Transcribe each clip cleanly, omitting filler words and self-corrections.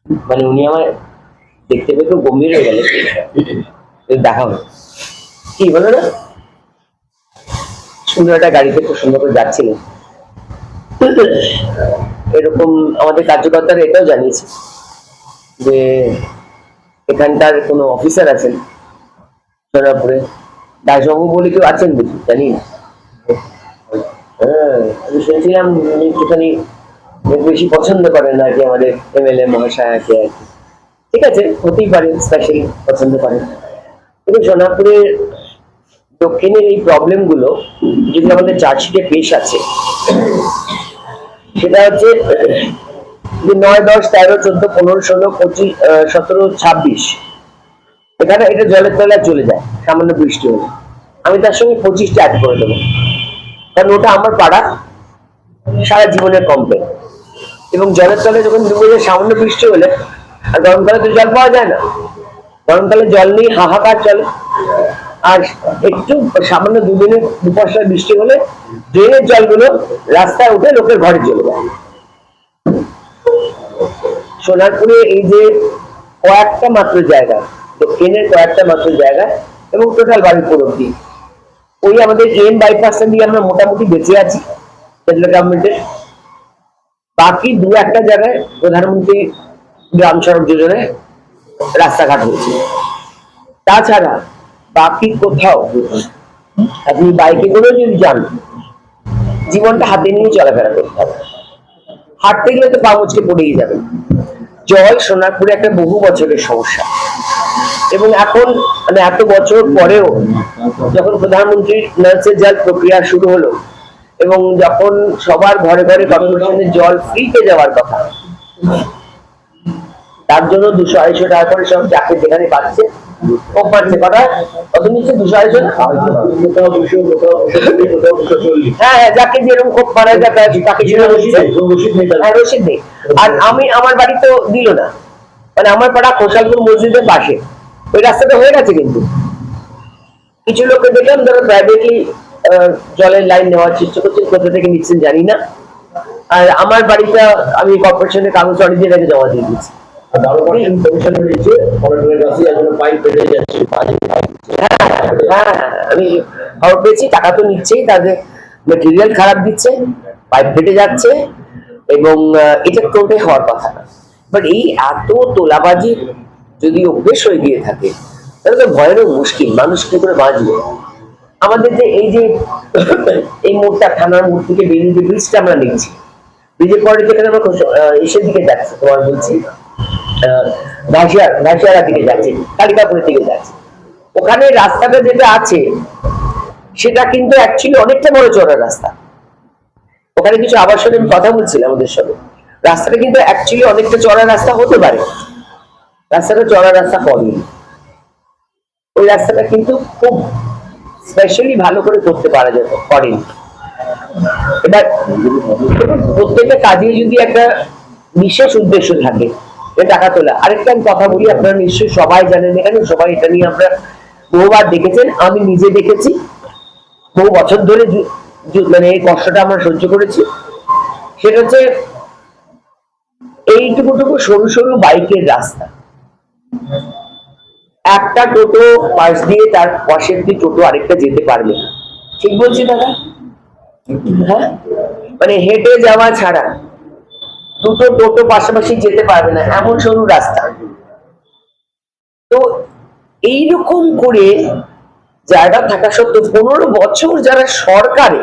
মানে উনি আমার দেখতে পেয়ে খুব গম্ভীর হয়ে গেলেন। দেখা হলো, কি বলো না, সুন্দর একটা গাড়িতে খুব সুন্দর করে যাচ্ছিলেন। এরকম আমাদের কার্যকর্তারা এটাও জানিয়েছে যে এখানকার কোনো অফিসার আছেন সোনারপুরে, দাসবাবু বলে কেউ আছেন বুঝি, জানি না। হ্যাঁ, আমি শুনেছিলাম উনি একটুখানি বেশি পছন্দ করেন আর কি আমাদের এমএলএ মহাশয়কে আর কি। ঠিক আছে, হতেই পারে, স্পেশালি পছন্দ করেন। কিন্তু সোনারপুরের দক্ষিণের এই প্রবলেম গুলো যদি আমাদের চার্জশিটে পেশ আছে, সেটা হচ্ছে যে 9, 10, 13, 14, 15, 16, 25, 17, 26 এখানে এটা জলের তলায় চলে যায় সামান্য বৃষ্টি হলে। আমি তার সঙ্গে 25টা অ্যাড করে দেবো, কারণ ওটা আমার পাড়া, সারা জীবনের কমপ্লেন। এবং জলের তলে যখন ডুবে যায় সামান্য বৃষ্টি হলে, আর গরমকালে তো জল পাওয়া যায় না, গরমকালে জল নেই, হাহাকার চলে। আর একটু সামান্য দুদিনে 2 পয়সা বৃষ্টি হলে ড্রেনের জলগুলো রাস্তায় উঠে লোকের ঘরে চলে যায়। সোনারপুরে এই যে কয়েকটা মাত্র জায়গা, দক্ষিণের কয়েকটা মাত্র জায়গা এবং টোটাল বারুইপুর অব্দি, ওই আমাদের এম বাইপাসটা দিয়ে আমরা মোটামুটি বেঁচে আছি সেন্ট্রাল গভর্নমেন্টের। বাকি 2-1টা জায়গায় প্রধানমন্ত্রী গ্রাম সড়ক যোজনায় রাস্তাঘাট হয়েছে। তাছাড়া বাকি কোথাও আপনি বাইকে করে যদি যান, জীবনটা হাতে নিয়ে চলাফেরা করতে হবে, হাঁটতে গেলে তো পা মুচকে পড়েই যাবে। জল সোনারপুরে একটা বহু বছরের সমস্যা, এবং এখন মানে এত বছর পরেও যখন প্রধানমন্ত্রীর নল সে জল প্রক্রিয়া শুরু হলো এবং যখন সবার ঘরে ঘরে কর্পোরেশনের জল ফ্রিতে যাওয়ার কথা, তার জন্য 200-250 টাকা করে সব যাকে যেখানে পাচ্ছে কম পাচ্ছে, কথা কত নিচ্ছে, 200-250, হ্যাঁ হ্যাঁ, যাকে যেরকম খুব মারা যায় তাকে রসিদ নেই। আর আমি আমার বাড়ি তো দিল না, মানে আমার পাড়া খোসালপুর মসজিদের পাশে ওই রাস্তাটা হয়ে গেছে, কিন্তু কিছু লোককে দেখলাম যারা প্রাইভেটলি জলের লাইন নেওয়ার চেষ্টা করছেন, কোথা থেকে নিচ্ছেন জানি না। আর আমার বাড়িটা আমি কর্পোরেশনের কাগজ অরিজিনাল রেখে জমা দিয়ে দিচ্ছি। আমি খবর পেয়েছি, টাকা তো নিচ্ছেই, তাদের মেটেরিয়াল খারাপ দিচ্ছে, পাইপ ফেটে যাচ্ছে, এবং এটা টোটাই হওয়ার কথা না। বাট এই এত তোলাবাজি যদি অভ্যেস হয়ে গিয়ে থাকে তাহলে তো ভয়ানক মুশকিল, মানুষ কি করে বাঁচবে। আমাদের যে এই যে এই মোড়টা, থানার মোড় থেকে বেরিয়ে যে ব্রিজটা আমরা নিচ্ছি, ব্রিজের পরে যেখানে আমরা এসের দিকে যাচ্ছি, তোমার বলছি ঘাসিয়ারা দিকে যাচ্ছে, কালিকাপুরের দিকে যাচ্ছে, ওখানে রাস্তাটা যেটা আছে সেটা কিন্তু অ্যাকচুয়ালি অনেকটা বড় চড়া রাস্তা। ওখানে কিছু আবাসনে আমি কথা বলছিলাম ওদের সঙ্গে, রাস্তাটা কিন্তু অ্যাকচুয়ালি অনেকটা চড়া রাস্তা হতে পারে, রাস্তাটা চড়া রাস্তা করেনি। ওই রাস্তাটা কিন্তু খুব স্পেশালি ভালো করে করতে পারা যেত, করেনি। এবার প্রত্যেকটা কাজে যদি একটা বিশেষ উদ্দেশ্য থাকে, টাকা তোলা। আরেকটা আমি কথা বলি, আপনারা নিশ্চয়ই সবাই জানেন, এখানে সবাই এটা নিয়ে আমরা বহুবার দেখেছেন, আমি নিজে দেখেছি, বহু বছর ধরে মানে এই কষ্টটা আমরা সহ্য করেছি। সেটা হচ্ছে এইটুকুটুকু সরু সরু বাইকের রাস্তা, একটা টোটো পাশ দিয়ে তার পাশের দিয়ে টোটো আরেকটা যেতে পারবে না, ঠিক বলছি দাদা? হ্যাঁ, মানে হেঁটে যাওয়া ছাড়া দুটো টোটো পাশাপাশি যেতে পারবে না, এমন সরু রাস্তা। তো এইরকম করে জায়গা থাকা সত্ত্বেও 15 বছর যারা সরকারে,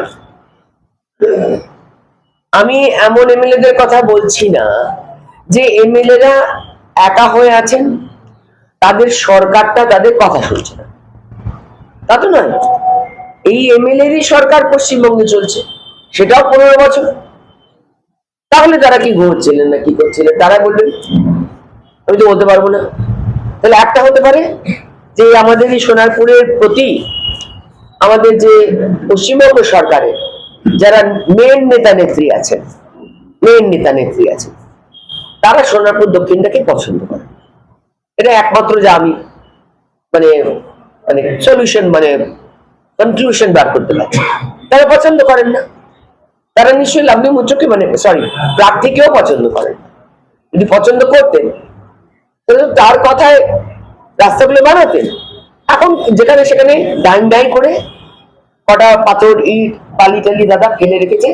আমি এমন এমএলএদের কথা বলছি না যে এমএলএরা একা হয়ে আছেন, তাদের সরকারটা তাদের কথা শুনছে না, তা তো নয়। এই এমএলএরই সরকার পশ্চিমবঙ্গে চলছে, সেটাও 15 বছর। তাহলে তারা কি ঘুরছিলেন না কি করছিলেন তারা বলবেন, আমি তো বলতে পারবো না। তাহলে একটা হতে পারে যে আমাদের এই সোনারপুরের প্রতি আমাদের যে পশ্চিমবঙ্গ সরকারের যারা মেন নেতা নেত্রী আছেন, তারা সোনারপুর দক্ষিণটাকে পছন্দ করে। এটা একমাত্র যা আমি মানে মানে সলিউশন, মানে কনক্লুশন বার করতে পারছি। তারা পছন্দ করেন না, তারা নিশ্চয়ই লাভলি মুচোকে মানে সরি প্রার্থীকেও পছন্দ করেন। যদি পছন্দ করতেন তার কথায় রাস্তাগুলো বানাতেন। এখন যেখানে সেখানে ডাই করে কটা পাথর ইট বালি টালি দাদা ফেলে রেখেছে।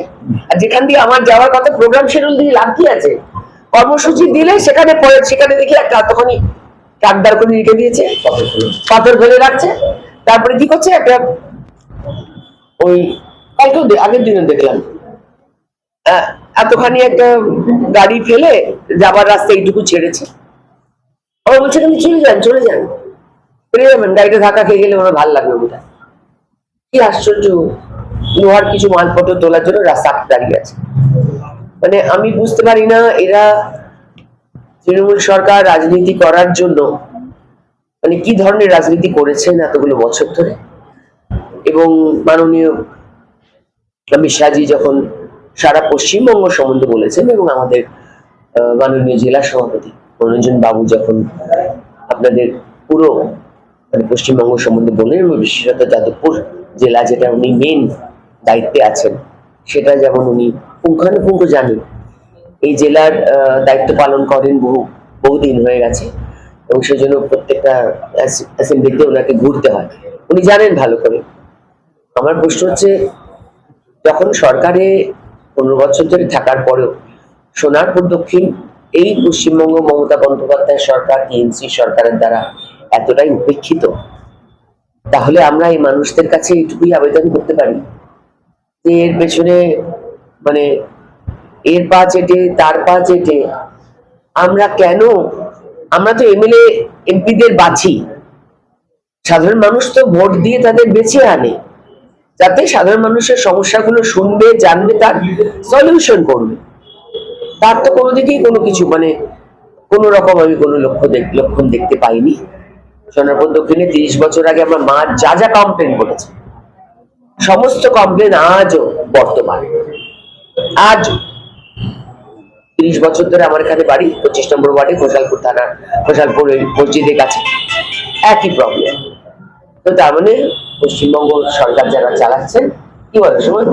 আর যেখান দিয়ে আমার যাওয়ার কথা প্রোগ্রাম শিডিউল দিয়ে লাভ কি আছে? কর্মসূচি দিলে সেখানে পরে সেখানে দেখি একটা তখনই ট্রাকদার করে রেখে দিয়েছে, পাথর ফেলে রাখছে। তারপরে কি করছে, একটা ওই কালকেও আগের দিনে দেখলাম এতখানি একটা গাড়ি ফেলে যাবার রাস্তা এইটুকু ছেড়েছে। আমার বলছে আপনি চলে যান ফিরে যাবেন, গাড়িটা ধাক্কা খেয়ে গেলে ওরা ভালো লাগবে বোধ। কি আশ্চর্য, লোহার কিছু মালপত্র তোলার জন্য রাস্তা দাঁড়িয়ে আছে। মানে আমি বুঝতে পারি না এরা তৃণমূল সরকার রাজনীতি করার জন্য মানে কি ধরনের রাজনীতি করেছেন এতগুলো বছর ধরে। এবং মাননীয় অমিত শাহজি যখন সারা পশ্চিমবঙ্গ সম্বন্ধে বলেছেন এবং আমাদের মাননীয় জেলা সভাপতি মনোরঞ্জন বাবু যখন আপনাদের পুরো মানে পশ্চিমবঙ্গ সম্বন্ধে বললেন এবং বিশেষত যাদবপুর জেলা যেটা উনি মেন দায়িত্বে আছেন সেটা যেমন উনি পুঙ্খানুপুঙ্খ জানেন। এই জেলার দায়িত্ব পালন করেন বহুদিন হয়ে গেছে এবং সেজন্য প্রত্যেকটা অ্যাসেম্বলিতে ওনাকে ঘুরতে হয়, উনি জানেন ভালো করে। আমার প্রশ্ন হচ্ছে, যখন সরকারে 15 বছর ধরে থাকার পরেও সোনারপুর দক্ষিণ এই পশ্চিমবঙ্গ মমতা বন্দ্যোপাধ্যায় সরকার টিএমসি সরকারের দ্বারা এতটাই উপেক্ষিত, তাহলে আমরা এই মানুষদের কাছে এইটুকুই আবেদন করতে পারি যে এর পেছনে মানে এর পা চেটে তার পা চেটে আমরা কেন, আমরা তো এমএলএ এমপিদের বাছি, সাধারণ মানুষ তো ভোট দিয়ে তাদের বেছে আনে যাতে সাধারণ মানুষের সমস্যাগুলো শুনবে, জানবে, তার সলিউশন করবে। তার তো কোনো দিকেই কোনো কিছু মানে কোনো রকম আমি কোনো লক্ষণ দেখতে পাইনি। সোনারপুর দক্ষিণে 30 বছর আগে আমার মা যা যা কমপ্লেন করেছে সমস্ত কমপ্লেন আজও বর্তমান। আজ 30 বছর ধরে আমার এখানে বাড়ি 25 নম্বর ওয়ার্ডে খোসালপুর থানা খোসালপুর মসজিদের কাছে একই প্রবলেম। তো তার মানে পশ্চিমবঙ্গ সরকার যারা চালাচ্ছেন কি বলে সময়